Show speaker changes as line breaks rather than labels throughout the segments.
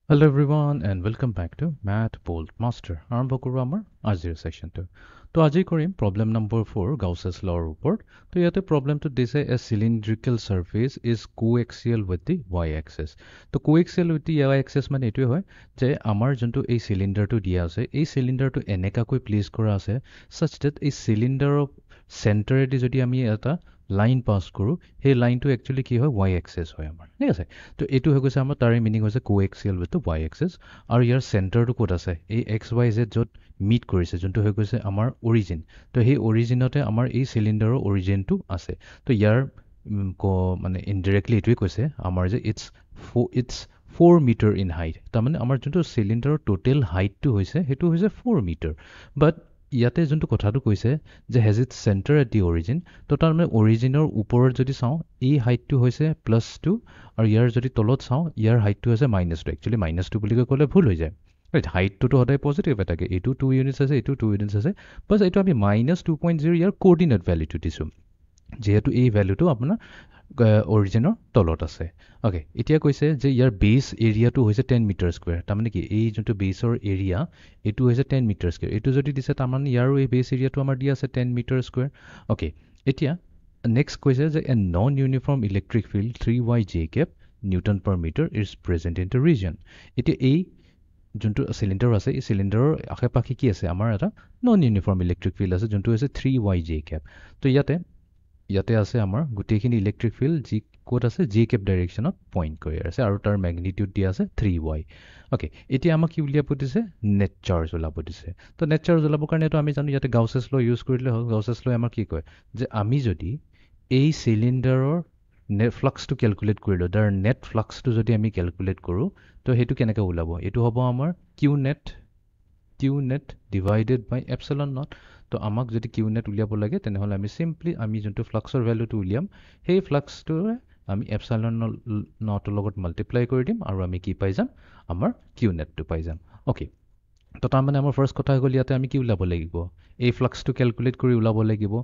Hello everyone and welcome back to Math Bolt Master. আৰম্ভ কৰোঁ আমাৰ আজিৰ সেশনটো। তো আজি কৰিম problem number 4 Gauss's law ওপৰত। তো ইয়াতে problemটো দিছে a cylindrical surface is coaxial with the y-axis। তো coaxial with the y-axis মানে এইটোৱে হয় যে আমাৰ যোনটো এই চিলিণ্ডাৰটো দিয়া আছে এই চিলিণ্ডাৰটো এনেকাকৈ প্লেচ কৰা আছে such that এই চিলিণ্ডাৰৰ চেণ্টাৰেদি যদি আমি এটা লাইন পাছ কৰোঁ সেই লাইনটো একচুৱেলি কি হয় y axis হয় আমাৰ ঠিক আছে তো এইটো হৈ গৈছে আমাৰ তাৰে মিনিং হৈছে কোএক্সিয়েল উইথ y axis আৰু ইয়াৰ চেণ্টাৰটো ক'ত আছে এই XYZ য'ত মিট কৰিছে যোনটো হৈ গৈছে আমাৰ অৰিজিন তো সেই অৰিজিনতে আমাৰ এই চিলিণ্ডাৰৰ অৰিজিনটো আছে তো ইয়াৰ মানে ইনডাইৰেক্টলি এইটোৱে কৈছে আমাৰ যে ইটছ 4 মিটাৰ ইন হাইট তাৰমানে আমাৰ যোনটো চিলিণ্ডাৰৰ টোটেল হাইটটো হৈছে সেইটো হৈছে 4 মিটাৰ বাট ইয়াতে যোনটো কথাটো কৈছে যে has it centre at the origin তো তাৰমানে অৰিজিনৰ ওপৰত যদি চাওঁ এই হাইটটো হৈছে +2 আৰু ইয়াৰ যদি তলত চাওঁ ইয়াৰ হাইটটো হৈছে -2 একচুৱেলি -2 বুলি ক'লে ভুল হৈ যায় ৰাইট হাইটটোতো সদায় পজিটিভ এটাকে এইটো 2 ইউনিটছ আছে এইটো 2 ইউনিটছ আছে বাছ এইটো আমি -2.0 ইয়াৰ কোঅৰ্ডিনেট ভেলুটো দিছোঁ যিহেতু এই ভেলুটো আপোনাৰ অৰিজিনৰ তলত আছে অ'কে এতিয়া কৈছে যে ইয়াৰ বেছ এৰিয়াটো হৈছে 10 মিটাৰ স্কুৱেৰ তাৰমানে কি এই যোনটো বেছৰ এৰিয়া এইটো হৈছে 10 মিটাৰ স্কুৱেৰ এইটো যদি দিছে তাৰমানে ইয়াৰো এই বেছ এৰিয়াটো আমাৰ দিয়া আছে 10 মিটাৰ স্কুৱেৰ অ'কে এতিয়া নেক্সট কৈছে যে a non uniform electric field 3y j cap newton per metre is present in the region এতিয়া এই যোনটো চিলিণ্ডাৰ আছে এই চিলিণ্ডাৰৰ আশে পাশে কি আছে আমাৰ এটা নন ইউনিফৰ্ম ইলেক্ট্ৰিক ফিল্ড আছে যোনটো হৈছে 3y j cap তো ইয়াতে আছে আমাৰ গোটেইখিনি ইলেক্ট্ৰিক ফিল্ড যি ক'ত আছে জি কেপ ডাইৰেকশ্যনত পইণ্ট কৰি আছে আৰু তাৰ মেগনিটিউড দিয়া আছে 3y অ'কে এতিয়া আমাক কি উলিয়াব দিছে নেট চাৰ্জ ওলাব দিছে তো নেট চাৰ্জ ওলাবৰ কাৰণেতো আমি জানো ইয়াতে গাউছেছ ল ইউজ কৰিলে হ'ল গাউছেছ ল আমাক কি কয় যে আমি যদি এই চিলিণ্ডাৰৰ ফ্লাক্সটো কেলকুলেট কৰিলোঁ তাৰ নেট ফ্লাক্সটো যদি আমি কেলকুলেট কৰোঁ তো সেইটো কেনেকৈ ওলাব এইটো হ'ব আমাৰ Q net divided by epsilon naught তো আমাক যদি কিউ নেট উলিয়াব লাগে তেনেহ'লে আমি চিম্পলি আমি যোনটো ফ্লাক্সৰ ভেলুটো উলিয়াম সেই ফ্লাক্সটোৰে আমি এপচিলন নটৰ লগত মাল্টিপ্লাই কৰি দিম আৰু আমি কি পাই যাম আমাৰ কিউ নেটটো পাই যাম অ'কে তো তাৰমানে আমাৰ ফাৰ্ষ্ট কথা হৈ গ'ল ইয়াতে আমি কি ওলাব লাগিব এই ফ্লাক্সটো কেলকুলেট কৰি ওলাব লাগিব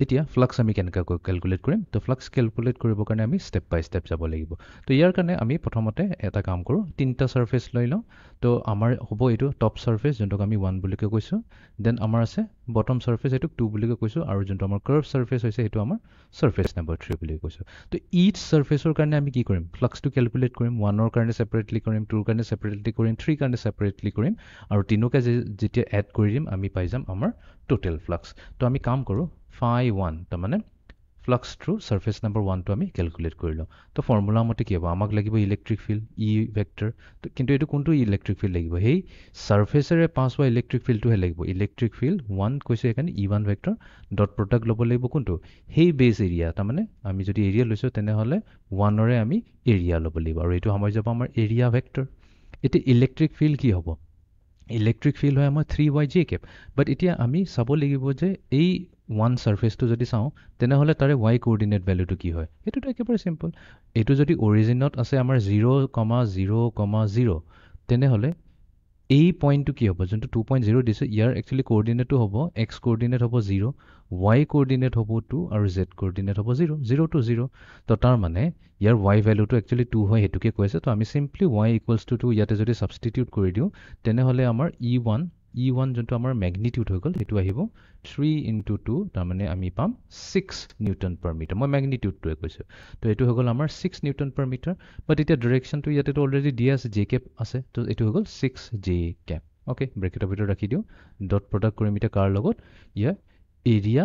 এতিয়া ফ্লাক্স আমি কেনেকৈ কেলকুলেট কৰিম তো ফ্লাক্স কেলকুলেট কৰিবৰ কাৰণে আমি ষ্টেপ বাই ষ্টেপ যাব লাগিব তো ইয়াৰ কাৰণে আমি প্ৰথমতে এটা কাম কৰোঁ তিনিটা ছাৰ্ফেচ লৈ লওঁ তো আমাৰ হ'ব এইটো টপ ছাৰ্ফেচ যোনটোক আমি 1 বুলিকৈ কৈছোঁ দেন আমাৰ আছে বটম ছাৰ্ফেচ এইটোক 2 বুলিকৈ কৈছোঁ আৰু যোনটো আমাৰ কাৰ্ভ ছাৰ্ফেচ হৈছে সেইটো আমাৰ ছাৰ্ফেচ নম্বৰ 3 বুলি কৈছোঁ তো ইচ ছাৰ্ফেচৰ কাৰণে আমি কি কৰিম ফ্লাক্সটো কেলকুলেট কৰিম 1ৰ কাৰণে ছেপাৰেটলি কৰিম 2ৰ কাৰণে ছেপাৰেটলি কৰিম 3ৰ কাৰণে ছেপাৰেটলি কৰিম আৰু তিনিওকে যেতিয়া এড কৰি দিম আমি পাই যাম আমাৰ টোটেল ফ্লাক্স তো আমি কাম কৰোঁ φ1 তাৰমানে ফ্লাক্স থ্ৰু ছাৰ্ফেচ নম্বৰ 1টো আমি কেলকুলেট কৰি লওঁ তো ফৰ্মুলা মতে কি হ'ব আমাক লাগিব ইলেক্ট্ৰিক ফিল্ড ই ভেক্টৰ কিন্তু এইটো কোনটো ইলেক্ট্ৰিক ফিল্ড লাগিব সেই ছাৰ্ফেচেৰে পাছ হোৱা ইলেক্ট্ৰিক ফিল্ডটোহে লাগিব ইলেক্ট্ৰিক ফিল্ড 1 কৈছে সেইকাৰণে ই1 ভেক্টৰ ডট প্ৰডাক্ট ল'ব লাগিব কোনটো সেই বেছ এৰিয়া তাৰমানে আমি যদি এৰিয়া লৈছোঁ তেনেহ'লে 1ৰে আমি এৰিয়া ল'ব লাগিব আৰু এইটো সময় যাব আমাৰ এৰিয়া ভেক্টৰ এতিয়া ইলেক্ট্ৰিক ফিল্ড কি হ'ব ইলেক্ট্ৰিক ফিল্ড হয় আমাৰ 3y j cap বাট এতিয়া আমি চাব লাগিব যে এই ওৱান ছাৰ্ফেচটো যদি চাওঁ তেনেহ'লে তাৰে y কোঅৰ্ডিনেট ভেলুটো কি হয় এইটোতো একেবাৰে চিম্পল এইটো যদি অৰিজিনত আছে আমাৰ 0,0,0 তেনেহ'লে এই পইণ্টটো কি হ'ব যোনটো 2.0 দিছে ইয়াৰ একচুৱেলি কোঅৰ্ডিনেটটো হ'ব x কোঅৰ্ডিনেট হ'ব 0 y কোঅৰ্ডিনেট হ'ব 2 আৰু z কোঅৰ্ডিনেট হ'ব 0 to 0 তো তাৰ মানে ইয়াৰ y ভেলুটো একচুৱেলি 2 হয় সেইটোকে কৈ আছে তো আমি চিম্পলি y ইকুৱেলছ টু 2 ইয়াতে যদি ছাবষ্টিটিউট কৰি দিওঁ তেনেহ'লে আমাৰ E1 যোনটো আমাৰ মেগনিটিউড হৈ গ'ল সেইটো আহিব 3 into 2 তাৰমানে আমি পাম 6 নিউটন পাৰ মিটাৰ মই মেগনিটিউডটোৱে কৈছোঁ তো এইটো হৈ গ'ল আমাৰ 6 নিউটন পাৰ মিটাৰ বাট এতিয়া ডিৰেকশ্যনটো ইয়াতেতো অলৰেডি দিয়া আছে জে কেপ আছে তো এইটো হৈ গ'ল 6 j cap অ'কে ব্ৰেকেটৰ ভিতৰত ৰাখি দিওঁ ডট প্ৰডাক্ট কৰিম এতিয়া কাৰ লগত ইয়াৰ এৰিয়া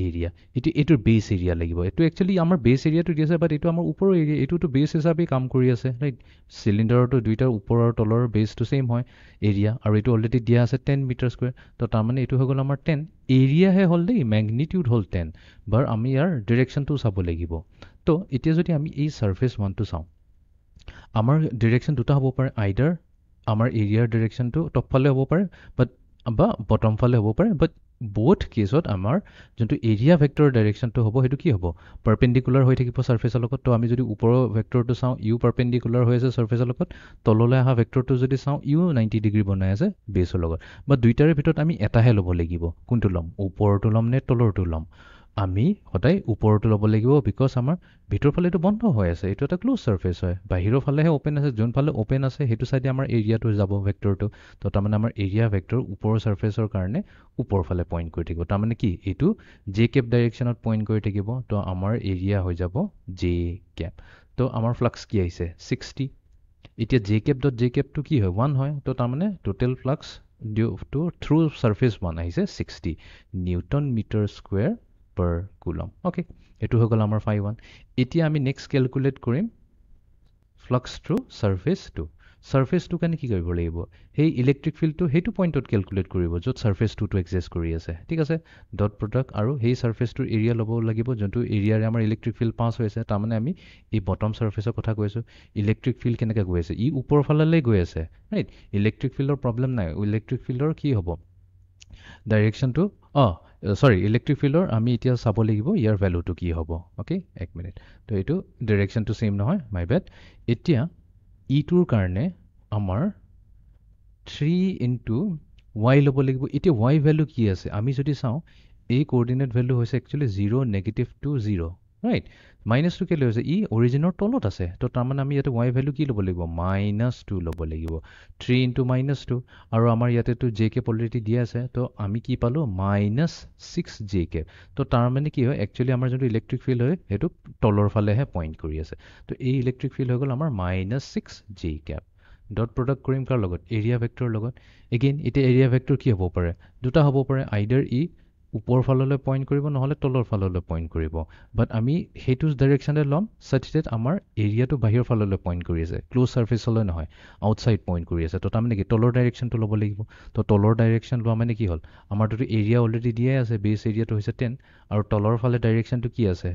এৰিয়া এইটোৰ বেছ এৰিয়া লাগিব এইটো একচুৱেলি আমাৰ বেছ এৰিয়াটো দি আছে বাট এইটো আমাৰ ওপৰৰ এৰিয়া এইটোতো বেছ হিচাপেই কাম কৰি আছে ৰাইট চিলিণ্ডাৰতো দুইটাৰ ওপৰৰ আৰু তলৰ বেছটো ছেইম হয় এৰিয়া আৰু এইটো অলৰেডি দিয়া আছে 10 মিটাৰ স্কুৱেৰ তো তাৰমানে এইটো হৈ গ'ল আমাৰ 10 এৰিয়াহে হ'ল দেই মেগনিটিউড হ'ল 10 বাৰ আমি ইয়াৰ ডিৰেকশ্যনটো চাব লাগিব তো এতিয়া যদি আমি এই ছাৰ্ফেচ 1টো চাওঁ আমাৰ ডিৰেকশ্যন দুটা হ'ব পাৰে আইডাৰ আমাৰ এৰিয়াৰ ডিৰেকশ্যনটো টপ ফালে হ'ব পাৰে বা বটম ফালে হ'ব পাৰে বাট both কেছত আমাৰ যোনটো এৰিয়া ভেক্টৰ ডাইৰেকশ্যনটো হ'ব সেইটো কি হ'ব পাৰপেণ্ডিকুলাৰ হৈ থাকিব ছাৰ্ফেচৰ লগত তো আমি যদি ওপৰৰ ভেক্টৰটো চাওঁ ইউ পাৰপেণ্ডিকুলাৰ হৈ আছে ছাৰ্ফেচৰ লগত তললৈ অহা ভেক্টৰটো যদি চাওঁ ইউ 90 ডিগ্ৰী বনাই আছে বেছৰ লগত বা দুইটাৰে ভিতৰত আমি এটাহে ল'ব লাগিব কোনটো ল'ম ওপৰটো ল'ম নে তলৰটো ল'ম আমি সদায় ওপৰটো ল'ব লাগিব বিকজ আমাৰ ভিতৰ ফালে এইটো বন্ধ হৈ আছে এইটো এটা ক্লোজ সাৰফেস হয় বাহিৰৰ ফালেহে ওপেন আছে যোনফালে ওপেন আছে সেইটো সাইডে আমাৰ এৰিয়াটো যাব ভেক্টৰটো তো তাৰমানে আমাৰ এৰিয়া ভেক্টৰ ওপৰৰ সাৰফেসৰ কাৰণে ওপৰ ফালে পইণ্ট কৰি থাকিব তাৰমানে কি এইটো জে কেপ ডাইৰেকশ্যনত পইণ্ট কৰি থাকিব তো আমাৰ এৰিয়া হৈ যাব জে কেপ তো আমাৰ ফ্লাক্স কি আহিছে 60 এতিয়া জে কেপ ডট জে কেপটো কি হয় 1 হয় তো তাৰমানে total flux to through surface 1 আহিছে 60 newton metre square per coulomb okay এটো হৈ গল আমাৰ phi 1 এতিয়া আমি নেক্সট ক্যালকুলেট কৰিম ফ্লাক্স থ্ৰু সাৰফেস 2 সাৰফেস 2 কাৰণে কি কৰিব লাগিব হেই ইলেক্ট্ৰিক ফিল্ডটো হেতু পইণ্টত ক্যালকুলেট কৰিব যত সাৰফেস 2 টো এক্সিষ্ট কৰি আছে ঠিক আছে ডট প্ৰডাক্ট আৰু হেই সাৰফেসটোৰ এৰিয়া ল'ব লাগিব যোনটো এৰিয়াৰে আমাৰ ইলেক্ট্ৰিক ফিল্ড পাস হৈছে তাৰমানে আমি এই বটম সাৰফেসৰ কথা কৈছো ইলেক্ট্ৰিক ফিল্ড কেনেকৈ গৈ আছে ই ওপৰ ফাললৈ গৈ আছে ৰাইট ইলেক্ট্ৰিক ফিল্ডৰ প্ৰবলেম নাই ইলেক্ট্ৰিক ফিল্ডৰ কি হ'ব ডাইৰেকশ্যনটো সৰি ইলেক্ট্ৰিক ফিল্ডৰ আমি এতিয়া চাব লাগিব ইয়াৰ ভ্যালুটো কি হ'ব ওকে এক মিনিট তো এইটো ডাইৰেকশ্যনটো সেম নহয় মাই বেড এতিয়া ইটোৰ কাৰণে আমাৰ 3 ইনটু y ল'ব লাগিব এতিয়া y ভ্যালু কি আছে আমি যদি চাওঁ এই কোঅৰ্ডিনেট ভ্যালু হৈছে একচুয়ালি 0 নেগেটিভ টু 0 ৰাইট মাইনাসটো কেলে হৈছে ই অৰিজিনৰ তলত আছে তো তাৰমানে আমি ইয়াতে y ভ্যালু কি ল'ব লাগিব -2 ল'ব লাগিব 3 ইনটু -2 আৰু আমাৰ ইয়াতে তো j কে অলৰেডি দিয়া আছে তো আমি কি পালো -6 j কে তো তাৰমানে কি হয় একচুয়ালি আমাৰ যোনটো ইলেক্ট্ৰিক ফিল্ড হয় হেতু তলৰ ফালেহে পইণ্ট কৰি আছে তো এই ইলেক্ট্ৰিক ফিল্ড হৈ গল আমাৰ -6 j কে ডট প্ৰডাক্ট কৰিম কাৰ লগত এৰিয়া ভেক্টৰ লগত এগেইন এতিয়া এৰিয়া ভেক্টৰ কি হ'ব পাৰে দুটা হ'ব পাৰে আইদাৰ ই ওপৰ ফাললৈ পইণ্ট কৰিব নহলে তলৰ ফাললৈ পইণ্ট কৰিব বাট আমি হেতু ডাইৰেকশ্যনে লম such that আমাৰ এৰিয়াটো বাহিৰৰ ফাললৈ পইণ্ট কৰি আছে ক্লোজ সাৰফেসলৈ নহয় আউটসাইড পইণ্ট কৰি আছে তো তাৰমানে কি তলৰ ডাইৰেকশ্যনটো ল'ব লাগিব তো তলৰ ডাইৰেকশ্যন লোৱা মানে কি হ'ল আমাৰটো এৰিয়া অলৰেডি দিয়াই আছে বেছ এৰিয়াটো হৈছে 10 আৰু তলৰ ফালে ডাইৰেকশ্যনটো কি আছে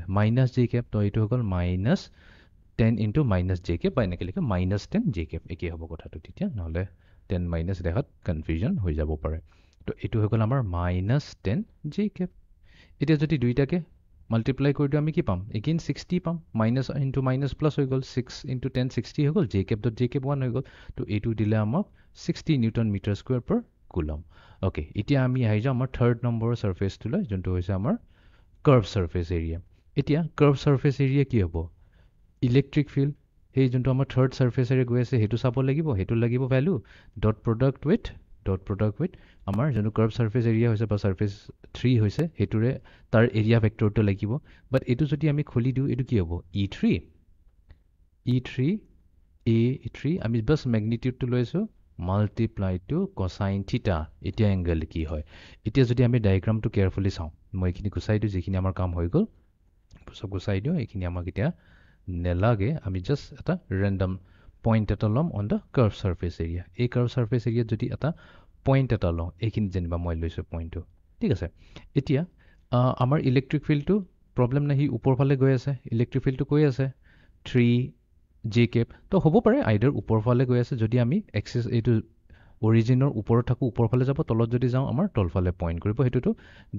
-j cap তো এইটো হৈ গল -10 into -j cap বা এনেকৈ লিখে -10 j cap একেই হ'ব কথাটো তেতিয়া নহলে 10 মাইনাস দেখাত কনফিউজন হৈ যাব পাৰে তো এইটো হৈ গল আমাৰ -10 j cap এতিয়া যদি দুইটাকে মাল্টিপ্লাই কৰি দিও আমি কি পাম এগেইন 60 পাম মাইনাস ইনটু মাইনাস প্লাস হৈ গল 6 ইনটু 10 60 হৈ গল j cap dot j cap 1 হৈ গল তো এইটো দিলে আমাক 60 newton metre square per coulomb okay এতিয়া আমি আহি যাও আমাৰ থাৰ্ড নম্বৰৰ সাৰফেসটোলৈ যোনটো হৈছে আমাৰ কাৰ্ভ সাৰফেস এৰিয়া এতিয়া কাৰ্ভ সাৰফেস এৰিয়া কি হ'ব ইলেক্ট্ৰিক ফিল্ড সেই যোনটো আমাৰ থাৰ্ড সাৰফেস এৰিয়া গৈ আছে হেতু চাব লাগিব হেতু লাগিব ভ্যালু ডট প্ৰডাক্ট উইথ আমাৰ যোনটো কাৰ্ভ সাৰফেস এৰিয়া হৈছে বা সাৰফেস 3 হৈছে হেতুৰে তাৰ এৰিয়া ভেক্টৰটো লাগিব বাট এটো যদি আমি খুলি দিও এটো কি হ'ব e3 আমি বাস ম্যাগনিটিউডটো লৈছো মাল্টিপ্লাই টু কোসাইন থিটা এতিয়া এংগল কি হয় এতিয়া যদি আমি ডায়াগ্ৰামটো কেয়াৰফুলি চাওঁ মই এখিনি গুছাই দিও যেখিনি আমাৰ কাম হৈ গল সব গুছাই দিও এখিনি আমাক এতিয়া নেলাগে আমি জাস্ট এটা ৰেন্ডম পইণ্ট এটা লম on the curve surface area এই কাৰ্ভ সাৰফেস এৰিয়া যদি এটা পইণ্ট এটা লওঁ এইখিনি যেনিবা মই লৈছো পইণ্টটো ঠিক আছে এতিয়া আমাৰ ইলেক্ট্ৰিক ফিল্ডটো প্ৰবলেম নাই হি ওপৰ ফালে গৈ আছে ইলেক্ট্ৰিক ফিল্ডটো কৈ আছে 3 j cap তো হ'ব পাৰে আইদাৰ ওপৰ ফালে গৈ আছে যদি আমি এক্সিস এইটো অৰিজিনৰ ওপৰত থাকো ওপৰ ফালে যাব তলত যদি যাওঁ আমাৰ তল ফালে পইণ্ট কৰিব হেতুটো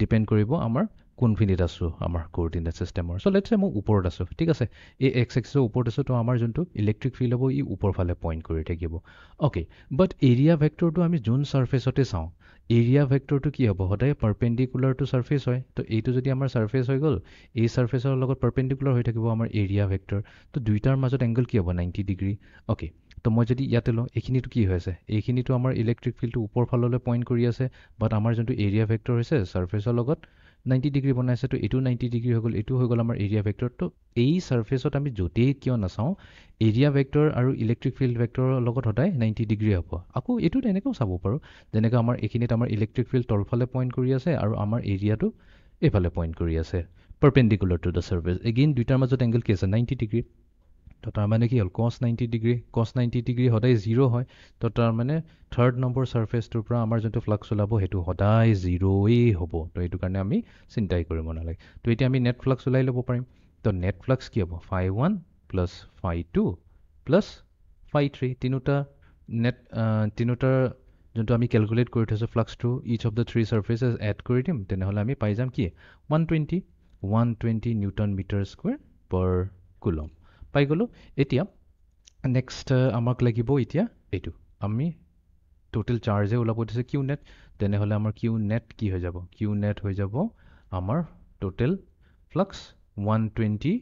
ডিপেন্ড কৰিব আমাৰ কোনফিনিট আছো আমাৰ কোঅৰ্ডিনেট সিস্টেমৰ সো লেটস সে মই ওপৰত আছো ঠিক আছে এই এক্স এক্সিসৰ ওপৰত আছো তো আমাৰ যোনটো ইলেক্ট্ৰিক ফিল্ড হ'ব ই ওপৰ ফালে পইণ্ট কৰি থাকিব ওকে বাট এৰিয়া ভেক্টৰটো আমি যোন সাৰফেসতে চাওঁ এৰিয়া ভেক্টৰটো কি হ'ব সদায় পাৰপেন্ডিকুলাৰ টু সাৰফেস হয় তো এইটো যদি আমাৰ সাৰফেস হৈ গল এই সাৰফেসৰ লগত পাৰপেন্ডিকুলাৰ হৈ থাকিব আমাৰ এৰিয়া ভেক্টৰ তো দুইটাৰ মাজত এংগল কি হ'ব 90 ডিগ্ৰী ওকে তো মই যদি ইয়াতে লওঁ এইখিনিটো কি হৈ আছে এইখিনিটো আমাৰ ইলেক্ট্ৰিক ফিল্ডটো ওপৰ ফাললৈ পইণ্ট কৰি আছে বাট আমাৰ যোনটো এৰিয়া ভেক্টৰ হৈছে সাৰফেসৰ লগত 90 ডিগ্ৰী বনাইছে তো এটো 90 ডিগ্ৰী হৈ গল এটো হৈ গল আমাৰ এৰিয়া ভেক্টৰ তো এই সাৰফেসত আমি যতেই কিয় নাচাওঁ এৰিয়া ভেক্টৰ আৰু ইলেক্ট্ৰিক ফিল্ড ভেক্টৰৰ লগত সদায় 90 ডিগ্ৰী হ'ব আকৌ এটো তেনেকৈ চাব পাৰো যেনেকৈ আমাৰ এখিনিত আমাৰ ইলেক্ট্ৰিক ফিল্ড তলফালে পইণ্ট কৰি আছে আৰু আমাৰ এৰিয়াটো এফালে পইণ্ট কৰি আছে পাৰপেন্ডিকুলাৰ টু দা সাৰফেস এগেইন দুইটাৰ মাজত এংগল কি আছে 90 ডিগ্ৰী তো তাৰ মানে কি হল cos 90 ডিগ্ৰী সদায় 0 হয় তো তাৰ মানে থাৰ্ড নম্বৰ সাৰফেসটোৰ পৰা আমাৰ যোনটো ফ্লাক্স ওলাব হেতু সদায় 0ই হ'ব তো এইটো কাৰণে আমি চিন্তাই কৰিব নালাগে তো এতিয়া আমি নেট ফ্লাক্স ওলাই ল'ব পাৰিম তো নেট ফ্লাক্স কি হ'ব phi1 plus phi2 plus phi3 তিনিটা নেট তিনিটা যোনটো আমি ক্যালকুলেট কৰি থৈছো flux to each of the three surfaces add কৰি দিম তেনেহলে আমি পাই যাম কি 120 newton metre square per coulomb পাই গলো এতিয়া নেক্সট আমাক লাগিব এতিয়া এইটো আমি টোটাল চাৰ্জে ওলাব দিছে কিউ নেট তেনেহলে আমাৰ কিউ নেট কি হৈ যাব কিউ নেট হৈ যাব আমাৰ টোটাল ফ্লাক্স 120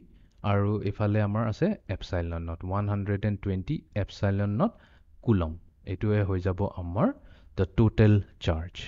আৰু ইফালে আমাৰ আছে epsilon not 120 epsilon not coulomb এইটোৱে হৈ যাব আমাৰ the total charge